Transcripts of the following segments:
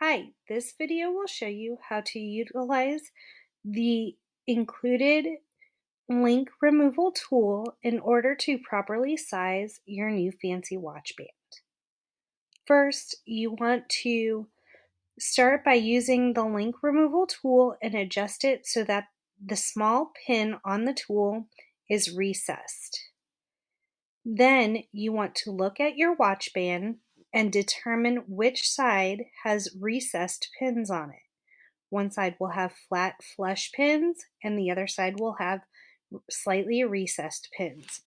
Hi, this video will show you how to utilize the included link removal tool in order to properly size your new fancy watch band. First, you want to start by using the link removal tool and adjust it so that the small pin on the tool is recessed. Then you want to look at your watch band and determine which side has recessed pins on it. One side will have flat flush pins and the other side will have slightly recessed pins.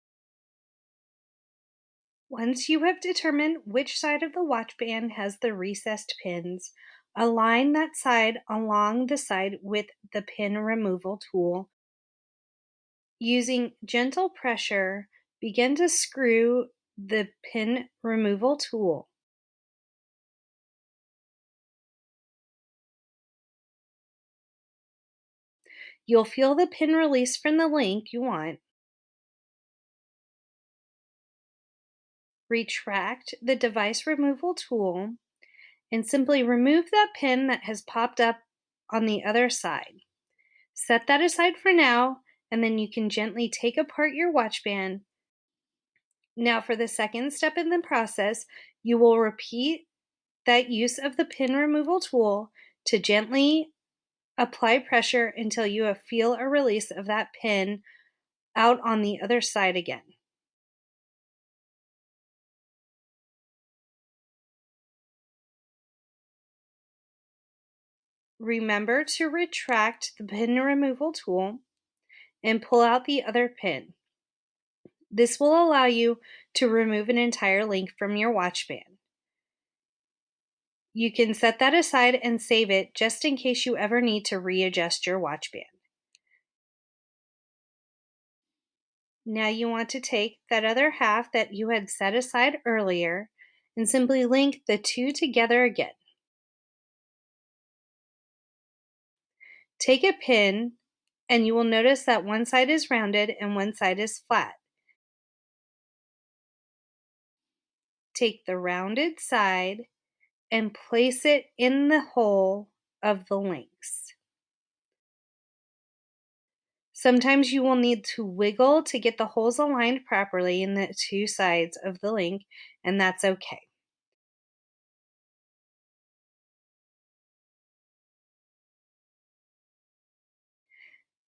Once you have determined which side of the watch band has the recessed pins, align that side along the side with the pin removal tool. Using gentle pressure, begin to screw the pin removal tool. You'll feel the pin release from the link you want. Retract the device removal tool and simply remove that pin that has popped up on the other side. Set that aside for now, and then you can gently take apart your watch band. Now for the second step in the process, you will repeat that use of the pin removal tool to gently apply pressure until you feel a release of that pin out on the other side again. Remember to retract the pin removal tool and pull out the other pin. This will allow you to remove an entire link from your watch band. You can set that aside and save it just in case you ever need to readjust your watch band. Now you want to take that other half that you had set aside earlier and simply link the two together again. Take a pin and you will notice that one side is rounded and one side is flat. Take the rounded side and place it in the hole of the links. Sometimes you will need to wiggle to get the holes aligned properly in the two sides of the link, and that's okay.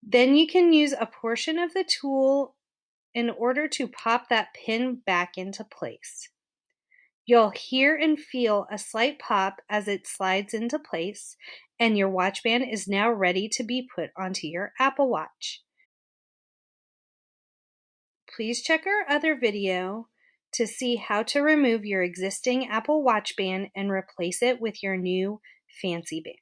Then you can use a portion of the tool in order to pop that pin back into place. You'll hear and feel a slight pop as it slides into place, and your watch band is now ready to be put onto your Apple Watch. Please check our other video to see how to remove your existing Apple Watch band and replace it with your new fancy band.